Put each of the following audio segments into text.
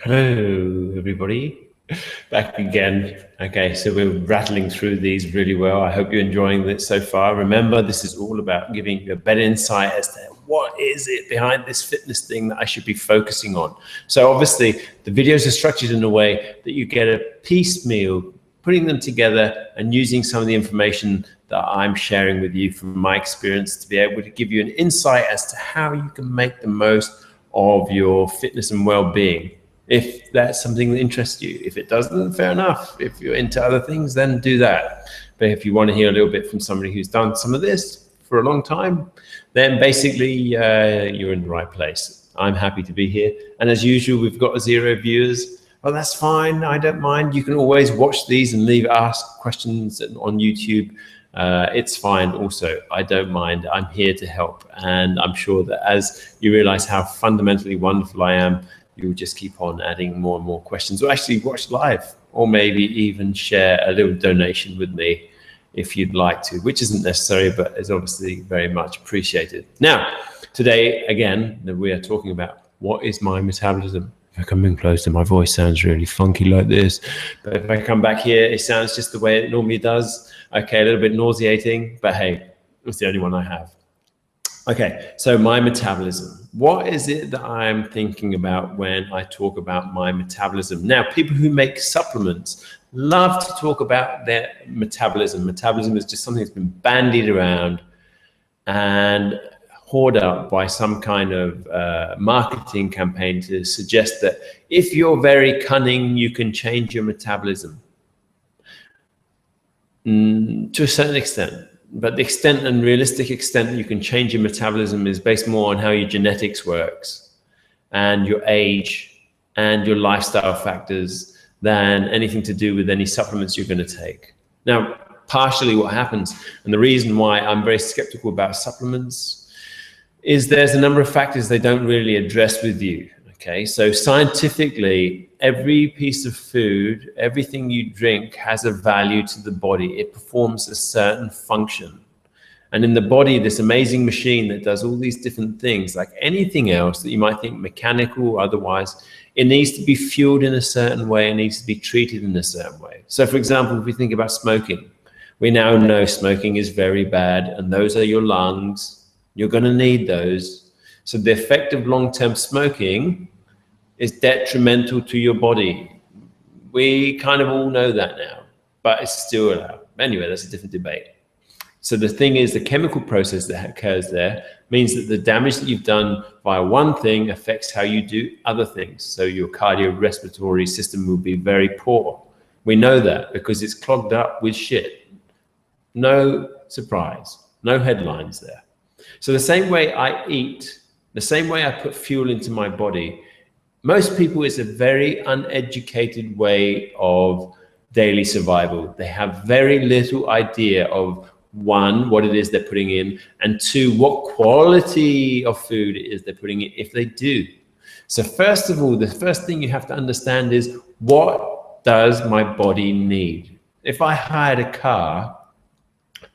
Hello, everybody. Back again. Okay, so we're rattling through these really well. I hope you're enjoying this so far. Remember, this is all about giving you a better insight as to what is it behind this fitness thing that I should be focusing on. So obviously, the videos are structured in a way that you get a piecemeal, putting them together and using some of the information that I'm sharing with you from my experience to be able to give you an insight as to how you can make the most of your fitness and well-being. If that's something that interests you. If it doesn't, fair enough. If you're into other things, then do that. But if you want to hear a little bit from somebody who's done some of this for a long time, then basically you're in the right place. I'm happy to be here. And as usual, we've got 0 viewers. Well, that's fine. I don't mind. You can always watch these and ask questions on YouTube. It's fine also. I don't mind. I'm here to help. And I'm sure that as you realize how fundamentally wonderful I am, you'll just keep on adding more and more questions, or actually watch live, or maybe even share a little donation with me if you'd like to, which isn't necessary, but is obviously very much appreciated. Now, today, again, we are talking about what is my metabolism. If I come in closer, my voice sounds really funky like this. But if I come back here, it sounds just the way it normally does. Okay, a little bit nauseating, but hey, it's the only one I have. Okay, so my metabolism. What is it that I'm thinking about when I talk about my metabolism? Now, people who make supplements love to talk about their metabolism. Metabolism is just something that's been bandied around and hoarded up by some kind of marketing campaign to suggest that if you're very cunning, you can change your metabolism. To a certain extent. But the extent and realistic extent that you can change your metabolism is based more on how your genetics works and your age and your lifestyle factors than anything to do with any supplements you're going to take. Now, partially what happens, and the reason why I'm very skeptical about supplements, is there's a number of factors they don't really address with you. Okay, so scientifically, every piece of food, everything you drink has a value to the body. It performs a certain function. And in the body, this amazing machine that does all these different things, like anything else that you might think mechanical or otherwise, it needs to be fueled in a certain way. It needs to be treated in a certain way. So for example, if we think about smoking, we now know smoking is very bad, and those are your lungs. You're going to need those. So the effect of long-term smoking is detrimental to your body. We kind of all know that now, but it's still allowed. Anyway, that's a different debate. So the thing is, the chemical process that occurs there means that the damage that you've done via one thing affects how you do other things. So your cardiorespiratory system will be very poor. We know that because it's clogged up with shit. No surprise, no headlines there. So the same way I eat, the same way I put fuel into my body, most people, it's a very uneducated way of daily survival. They have very little idea of, one, what it is they're putting in, and two, what quality of food it is they're putting in, if they do. So first of all, the first thing you have to understand is, what does my body need? If I hired a car,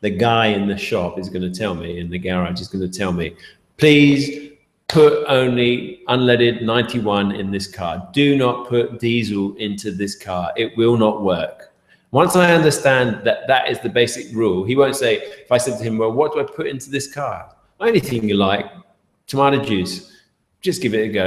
the guy in the shop is going to tell me, in the garage is going to tell me, please put only unleaded 91 in this car. Do not put diesel into this car. It will not work. Once I understand that that is the basic rule, he won't say, if I said to him, well, what do I put into this car? Anything you like, tomato juice, just give it a go.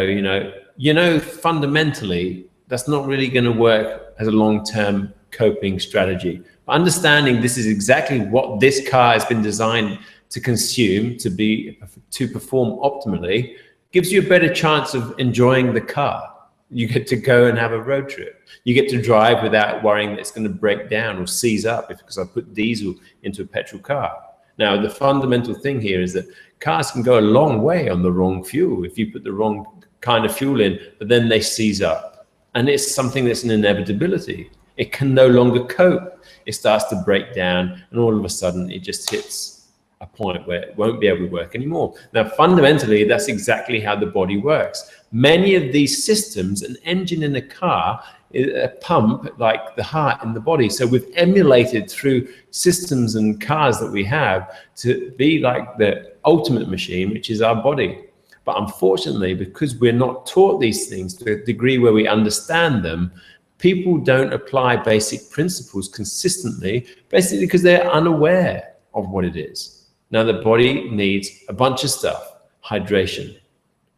You know, fundamentally, that's not really going to work as a long-term coping strategy. But understanding this is exactly what this car has been designed to consume, to perform optimally, gives you a better chance of enjoying the car. You get to go and have a road trip. You get to drive without worrying that it's going to break down or seize up because I put diesel into a petrol car. Now, the fundamental thing here is that cars can go a long way on the wrong fuel if you put the wrong kind of fuel in, but then they seize up. And it's something that's an inevitability. It can no longer cope. It starts to break down, and all of a sudden it just hits a point where it won't be able to work anymore. Now, fundamentally, that's exactly how the body works. Many of these systems, an engine in a car, a pump like the heart in the body. So we've emulated through systems and cars that we have to be like the ultimate machine, which is our body. But unfortunately, because we're not taught these things to a degree where we understand them, people don't apply basic principles consistently, basically because they're unaware of what it is. Now, the body needs a bunch of stuff. Hydration.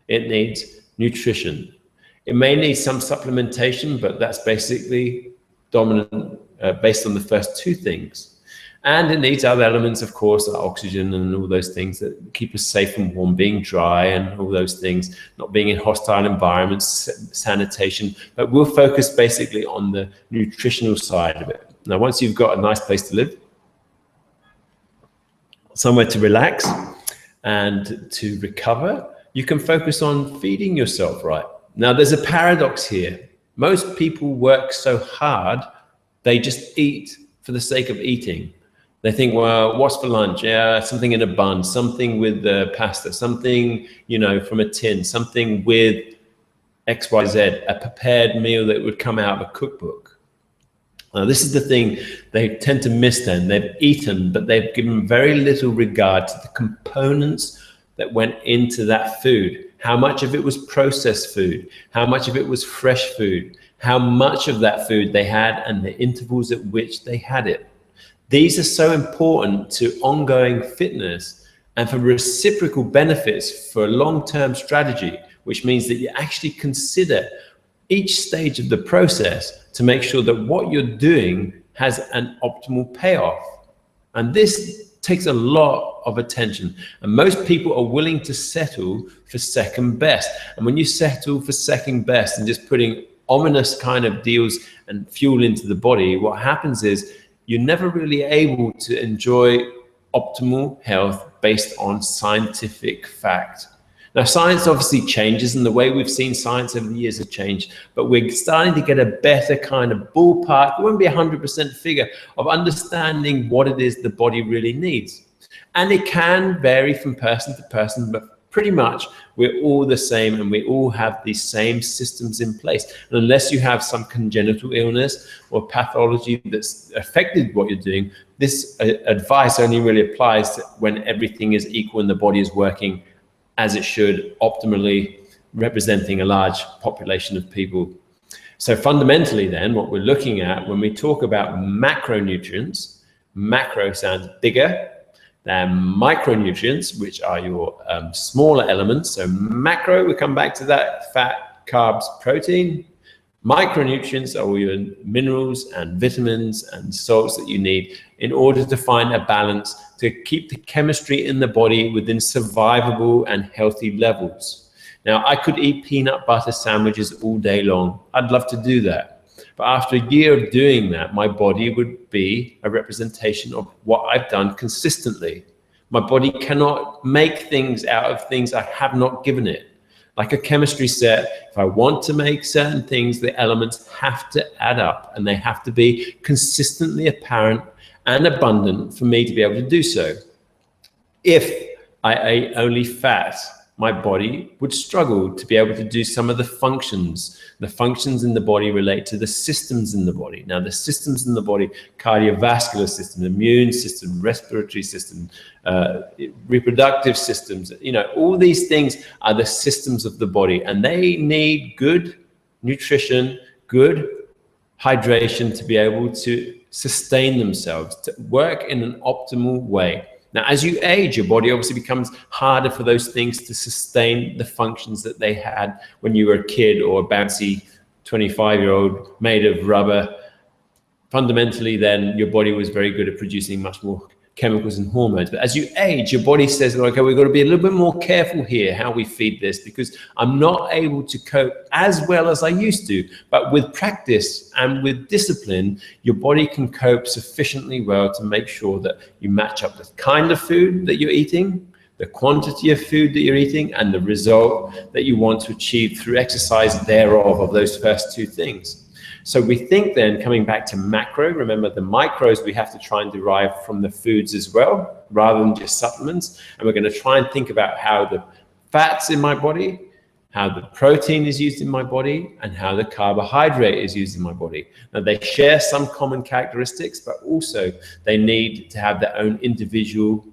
It needs nutrition. It may need some supplementation, but that's basically dominant based on the first two things. And it needs other elements, of course, like oxygen and all those things that keep us safe and warm, being dry and all those things, not being in hostile environments, sanitation. But we'll focus basically on the nutritional side of it. Now, once you've got a nice place to live, somewhere to relax and to recover, you can focus on feeding yourself right. Now, there's a paradox here. Most people work so hard, they just eat for the sake of eating. They think, well, what's for lunch? Yeah, something in a bun, something with pasta, something, you know, from a tin, something with XYZ, a prepared meal that would come out of a cookbook. Now, this is the thing they tend to miss then. They've eaten, but they've given very little regard to the components that went into that food. How much of it was processed food? How much of it was fresh food? How much of that food they had and the intervals at which they had it. These are so important to ongoing fitness and for reciprocal benefits for a long-term strategy, which means that you actually consider each stage of the process to make sure that what you're doing has an optimal payoff. And this takes a lot of attention. And most people are willing to settle for second best. And when you settle for second best and just putting ominous kind of deals and fuel into the body, what happens is you're never really able to enjoy optimal health based on scientific fact. Now, science obviously changes, and the way we've seen science over the years has changed, but we're starting to get a better kind of ballpark, it won't be 100% figure, of understanding what it is the body really needs. And it can vary from person to person, but pretty much we're all the same and we all have these same systems in place. And unless you have some congenital illness or pathology that's affected what you're doing, this advice only really applies to when everything is equal and the body is working as it should, optimally representing a large population of people. So fundamentally then, what we're looking at when we talk about macronutrients, macro sounds bigger than micronutrients, which are your smaller elements. So macro, we come back to that, fat, carbs, protein. Micronutrients are all your minerals and vitamins and salts that you need in order to find a balance to keep the chemistry in the body within survivable and healthy levels. Now, I could eat peanut butter sandwiches all day long. I'd love to do that. But after a year of doing that, my body would be a representation of what I've done consistently. My body cannot make things out of things I have not given it. Like a chemistry set, if I want to make certain things, the elements have to add up and they have to be consistently apparent and abundant for me to be able to do so. If I ate only fat, my body would struggle to be able to do some of the functions. The functions in the body relate to the systems in the body. Now, the systems in the body, cardiovascular system, immune system, respiratory system, reproductive systems, you know, all these things are the systems of the body, and they need good nutrition, good hydration to be able to sustain themselves, to work in an optimal way. Now, as you age, your body obviously becomes harder for those things to sustain the functions that they had when you were a kid or a bouncy 25-year-old made of rubber. Fundamentally, then, your body was very good at producing much more chemicals and hormones. But as you age, your body says, okay, we've got to be a little bit more careful here how we feed this, because I'm not able to cope as well as I used to. But with practice and with discipline, your body can cope sufficiently well to make sure that you match up the kind of food that you're eating, the quantity of food that you're eating, and the result that you want to achieve through exercise thereof of those first two things. So we think then, coming back to macro, remember the micros we have to try and derive from the foods as well, rather than just supplements. And we're going to try and think about how the fats in my body, how the protein is used in my body, and how the carbohydrate is used in my body. Now, they share some common characteristics, but also they need to have their own individual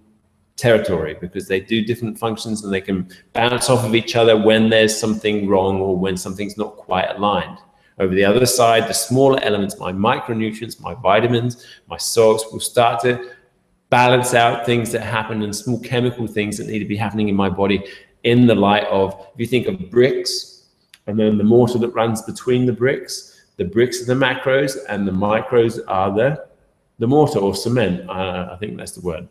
territory, because they do different functions and they can bounce off of each other when there's something wrong or when something's not quite aligned. Over the other side, the smaller elements, my micronutrients, my vitamins, my salts, will start to balance out things that happen and small chemical things that need to be happening in my body, in the light of, if you think of bricks and then the mortar that runs between the bricks are the macros and the micros are the mortar or cement. I think that's the word.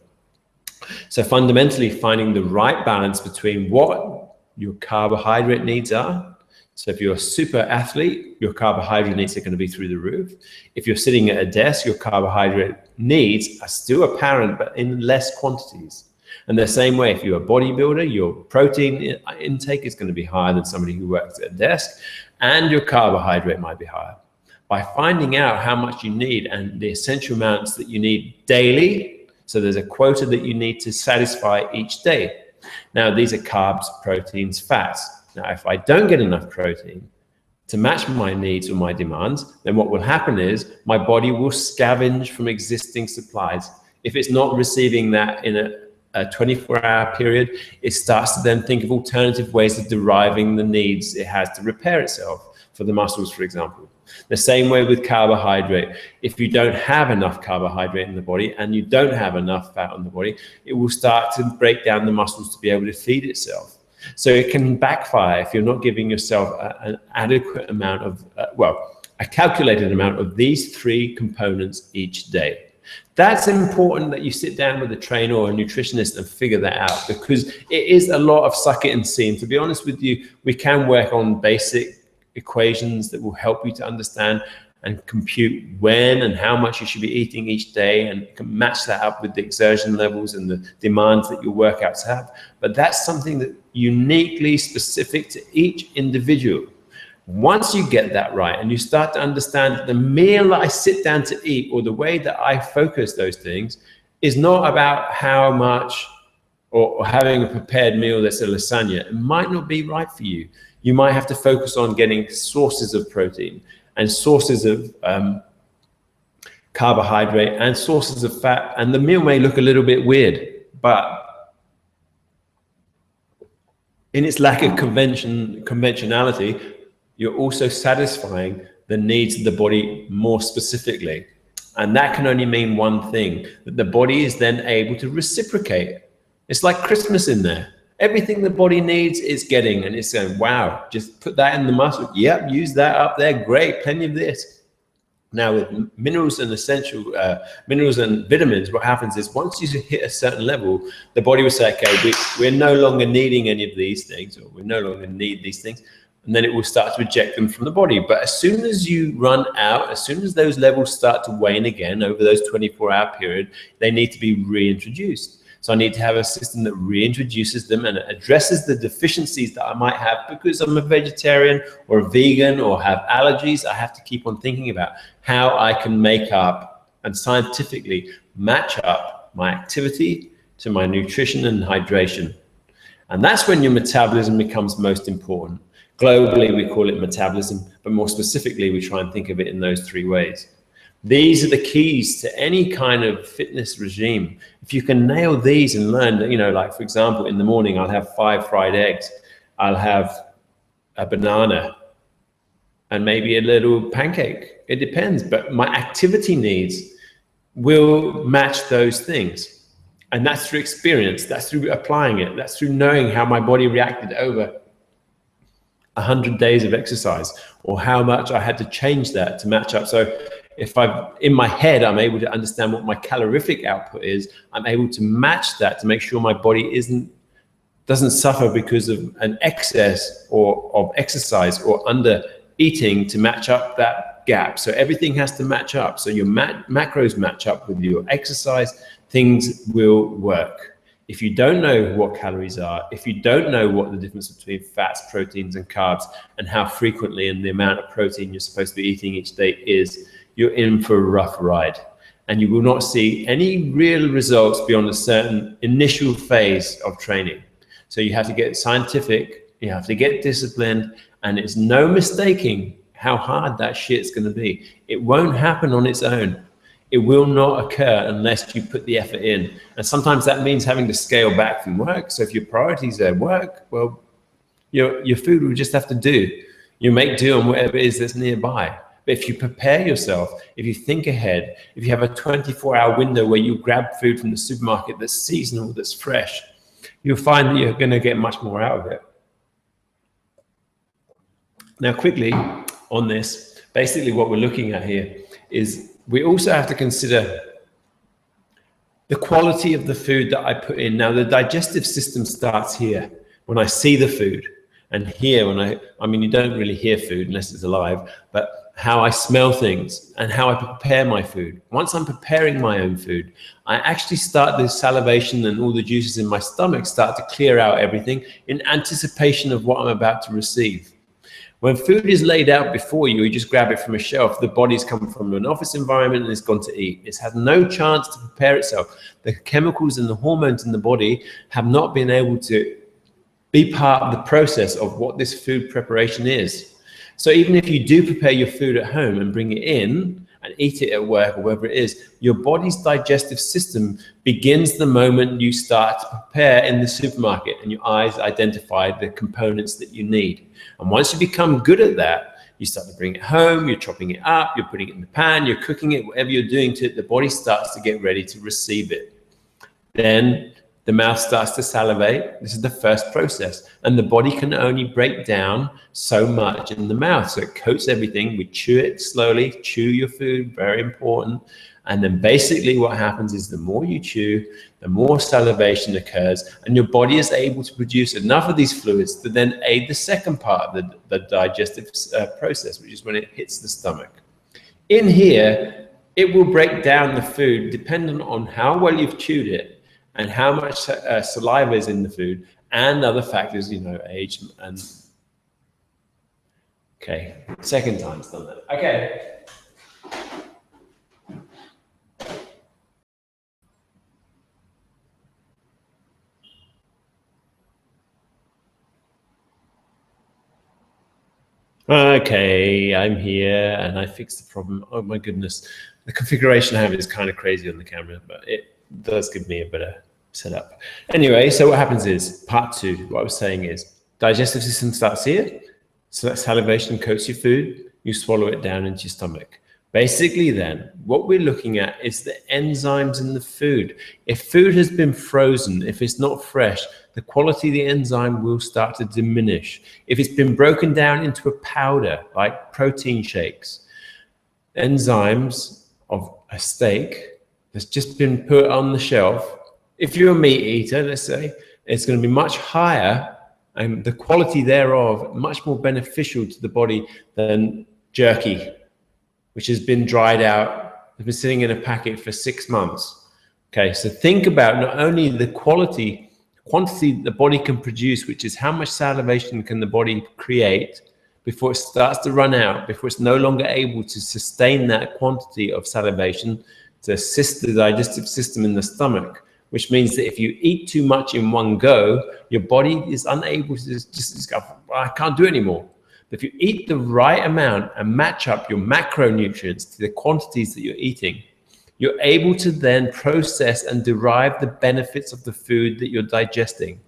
So fundamentally, finding the right balance between what your carbohydrate needs are. So if you're a super athlete, your carbohydrate needs are going to be through the roof. If you're sitting at a desk, your carbohydrate needs are still apparent, but in less quantities. And the same way, if you're a bodybuilder, your protein intake is going to be higher than somebody who works at a desk, and your carbohydrate might be higher. By finding out how much you need and the essential amounts that you need daily, so there's a quota that you need to satisfy each day. Now, these are carbs, proteins, fats. Now, if I don't get enough protein to match my needs or my demands, then what will happen is my body will scavenge from existing supplies. If it's not receiving that in a 24-hour period, it starts to then think of alternative ways of deriving the needs it has to repair itself, for the muscles, for example. The same way with carbohydrate. If you don't have enough carbohydrate in the body and you don't have enough fat on the body, it will start to break down the muscles to be able to feed itself. So it can backfire if you're not giving yourself an adequate amount of, a calculated amount of these three components each day. That's important that you sit down with a trainer or a nutritionist and figure that out, because it is a lot of suck it and see. And to be honest with you, we can work on basic equations that will help you to understand and compute when and how much you should be eating each day, and you can match that up with the exertion levels and the demands that your workouts have. But that's something that uniquely specific to each individual. Once you get that right and you start to understand that the meal that I sit down to eat, or the way that I focus those things, is not about how much, or having a prepared meal that's a lasagna. It might not be right for you. You might have to focus on getting sources of protein and sources of carbohydrate and sources of fat. And the meal may look a little bit weird, but in its lack of conventionality, you're also satisfying the needs of the body more specifically. And that can only mean one thing, that the body is then able to reciprocate. It's like Christmas in there. Everything the body needs is getting, and it's saying, wow, just put that in the muscle. Yep, use that up there. Great, plenty of this. Now with minerals and essential minerals and vitamins, what happens is once you hit a certain level, the body will say, okay, we're no longer needing any of these things, or we no longer need these things. And then it will start to eject them from the body. But as soon as you run out, as soon as those levels start to wane again over those 24-hour period, they need to be reintroduced. So I need to have a system that reintroduces them and addresses the deficiencies that I might have because I'm a vegetarian or a vegan or have allergies. I have to keep on thinking about how I can make up and scientifically match up my activity to my nutrition and hydration. And that's when your metabolism becomes most important. Globally, we call it metabolism, but more specifically, we try and think of it in those three ways. These are the keys to any kind of fitness regime. If you can nail these and learn, like for example, in the morning, I'll have 5 fried eggs. I'll have a banana and maybe a little pancake. It depends, but my activity needs will match those things. And that's through experience. That's through applying it. That's through knowing how my body reacted over 100 days of exercise, or how much I had to change that to match up. So if in my head, I'm able to understand what my calorific output is, I'm able to match that to make sure my body doesn't suffer because of an excess of exercise or under eating to match up that gap. So everything has to match up. So your macros match up with your exercise, things will work. If you don't know what calories are, if you don't know what the difference between fats, proteins, and carbs, and how frequently and the amount of protein you're supposed to be eating each day is, you're in for a rough ride. And you will not see any real results beyond a certain initial phase of training. So you have to get scientific, you have to get disciplined, and it's no mistaking how hard that shit's gonna be. It won't happen on its own. It will not occur unless you put the effort in. And sometimes that means having to scale back from work. So if your priorities are work, well, your food will just have to do. You make do on whatever it is that's nearby. But if you prepare yourself, if you think ahead, if you have a 24-hour window where you grab food from the supermarket that's seasonal, that's fresh, you'll find that you're going to get much more out of it. Now, quickly on this, basically what we're looking at here is we also have to consider the quality of the food that I put in. Now, the digestive system starts here when I see the food, and here when I mean, you don't really hear food unless it's alive, but how I smell things and how I prepare my food. Once I'm preparing my own food, I actually start the salivation and all the juices in my stomach start to clear out everything in anticipation of what I'm about to receive. When food is laid out before you, you just grab it from a shelf. The body's come from an office environment and it's gone to eat. It's had no chance to prepare itself. The chemicals and the hormones in the body have not been able to be part of the process of what this food preparation is. So even if you do prepare your food at home and bring it in and eat it at work or wherever it is, your body's digestive system begins the moment you start to prepare in the supermarket and your eyes identify the components that you need. And once you become good at that, you start to bring it home, you're chopping it up, you're putting it in the pan, you're cooking it, whatever you're doing to it, the body starts to get ready to receive it. Then the mouth starts to salivate. This is the first process. And the body can only break down so much in the mouth. So it coats everything. We chew it slowly, chew your food, very important. And then basically what happens is the more you chew, the more salivation occurs, and your body is able to produce enough of these fluids to then aid the second part of the digestive process, which is when it hits the stomach. In here, it will break down the food depending on how well you've chewed it and how much saliva is in the food and other factors, you know, age and... Okay, second time it's done that. Okay. Okay, I'm here and I fixed the problem. Oh my goodness. The configuration I have is kind of crazy on the camera, but it does give me a better setup. Anyway, so what happens is, part two, what I was saying is, digestive system starts here, so that salivation coats your food, you swallow it down into your stomach. Basically then, what we're looking at is the enzymes in the food. If food has been frozen, if it's not fresh, the quality of the enzyme will start to diminish. If it's been broken down into a powder, like protein shakes, enzymes of a steak that's just been put on the shelf, if you're a meat eater, let's say, it's going to be much higher and the quality thereof much more beneficial to the body than jerky, which has been dried out, has been sitting in a packet for 6 months. Okay, so think about not only the quantity the body can produce, which is how much salivation can the body create before it starts to run out, before it's no longer able to sustain that quantity of salivation to assist the digestive system in the stomach, which means that if you eat too much in one go, your body is unable to just go, I can't do it anymore. But if you eat the right amount and match up your macronutrients to the quantities that you're eating, you're able to then process and derive the benefits of the food that you're digesting.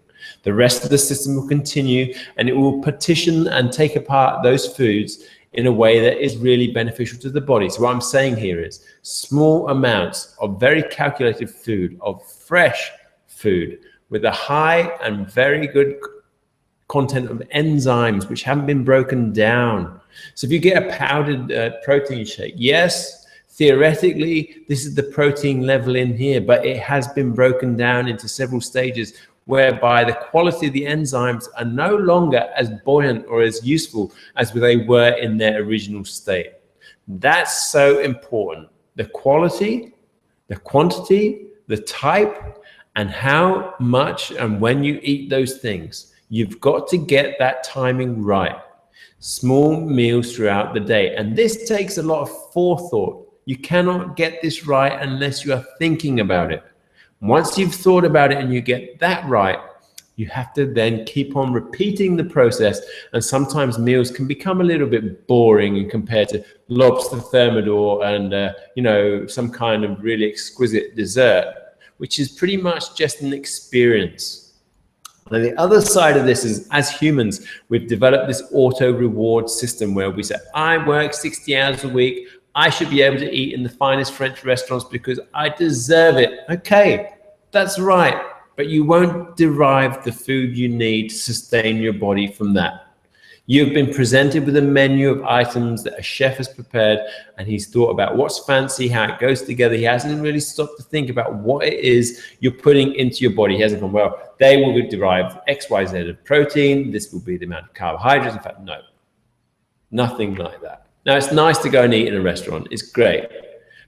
The rest of the system will continue and it will partition and take apart those foods in a way that is really beneficial to the body. So what I'm saying here is small amounts of very calculated food, of fresh food with a high and very good content of enzymes which haven't been broken down. So if you get a powdered protein shake, yes, theoretically, this is the protein level in here, but it has been broken down into several stages whereby the quality of the enzymes are no longer as buoyant or as useful as they were in their original state. That's so important. The quality, the quantity, the type, and how much and when you eat those things. You've got to get that timing right. Small meals throughout the day. And this takes a lot of forethought. You cannot get this right unless you are thinking about it. Once you've thought about it and you get that right, You have to then keep on repeating the process. And sometimes meals can become a little bit boring and compared to lobster thermidor and, you know, some kind of really exquisite dessert, which is pretty much just an experience. And the other side of this is, as humans, we've developed this auto reward system where we say, I work 60 hours a week. I should be able to eat in the finest French restaurants because I deserve it. Okay, that's right. But you won't derive the food you need to sustain your body from that. You've been presented with a menu of items that a chef has prepared, and he's thought about what's fancy, how it goes together. He hasn't really stopped to think about what it is you're putting into your body. He hasn't gone, well, they will derive X, Y, Z of protein. This will be the amount of carbohydrates. In fact, no, nothing like that. Now, it's nice to go and eat in a restaurant. It's great.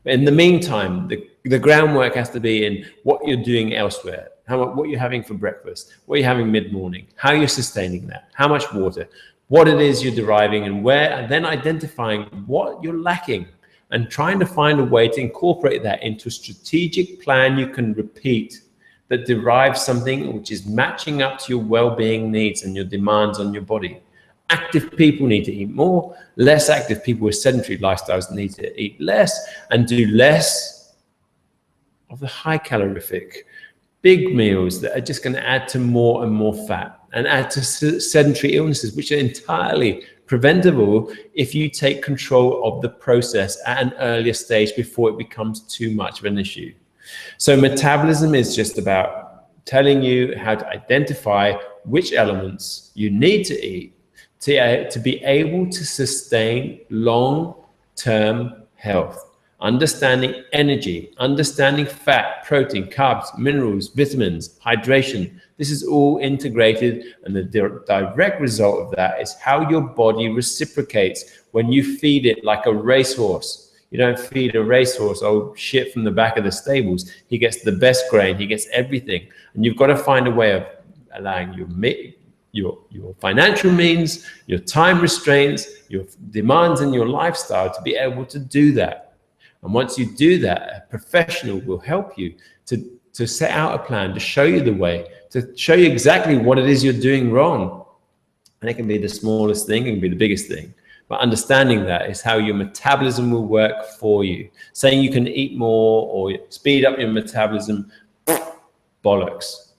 But in the meantime, the groundwork has to be in what you're doing elsewhere, what you're having for breakfast, what you're having mid-morning, how you're sustaining that, how much water, what it is you're deriving and where, and then identifying what you're lacking and trying to find a way to incorporate that into a strategic plan you can repeat that derives something which is matching up to your well-being needs and your demands on your body. Active people need to eat more. Less active people with sedentary lifestyles need to eat less and do less of the high calorific big meals that are just going to add to more and more fat and add to sedentary illnesses, which are entirely preventable if you take control of the process at an earlier stage before it becomes too much of an issue. So metabolism is just about telling you how to identify which elements you need to eat to be able to sustain long-term health. Understanding energy, understanding fat, protein, carbs, minerals, vitamins, hydration. This is all integrated, and the direct result of that is how your body reciprocates when you feed it like a racehorse. You don't feed a racehorse, oh shit, from the back of the stables. He gets the best grain, he gets everything. And you've got to find a way of allowing your financial means, your time restraints, your demands in your lifestyle to be able to do that. And once you do that, a professional will help you to set out a plan, to show you the way, to show you exactly what it is you're doing wrong. And it can be the smallest thing, it can be the biggest thing. But understanding that is how your metabolism will work for you. Saying you can eat more or speed up your metabolism, bollocks.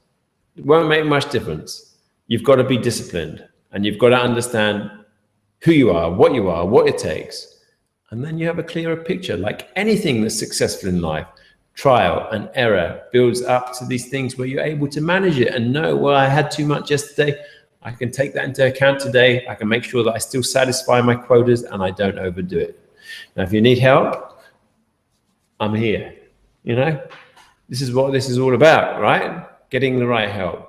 It won't make much difference. You've got to be disciplined and you've got to understand who you are, what it takes. And then you have a clearer picture. Like anything that's successful in life, trial and error builds up to these things where you're able to manage it and know, well, I had too much yesterday. I can take that into account today. I can make sure that I still satisfy my quotas and I don't overdo it. Now, if you need help, I'm here. You know, this is what this is all about, right? Getting the right help.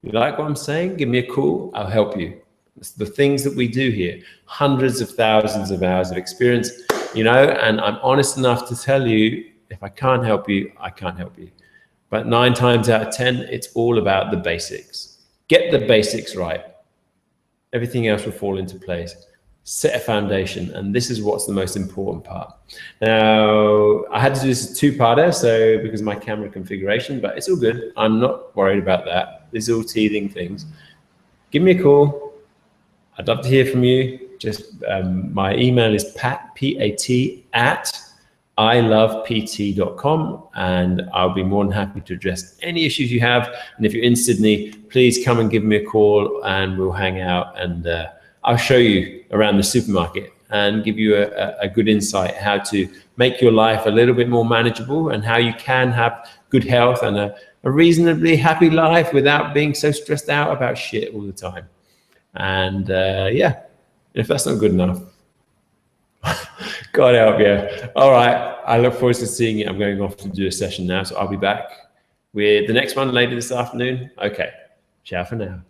You like what I'm saying? Give me a call. I'll help you. It's the things that we do here, hundreds of thousands of hours of experience, you know, and I'm honest enough to tell you, if I can't help you, I can't help you. But 9 times out of 10, it's all about the basics. Get the basics right. Everything else will fall into place. Set a foundation, and this is what's the most important part. Now, I had to do this 2-parter, so because of my camera configuration, but it's all good. I'm not worried about that. These are all teething things. Give me a call. I'd love to hear from you. Just my email is pat@ilovept.com, and I'll be more than happy to address any issues you have. And if you're in Sydney, please come and give me a call, and we'll hang out, and I'll show you around the supermarket and give you a good insight how to make your life a little bit more manageable and how you can have good health and a reasonably happy life without being so stressed out about shit all the time. And yeah, if that's not good enough, God help you. All right, I look forward to seeing you. I'm going off to do a session now, so I'll be back with the next one later this afternoon. Okay, ciao for now.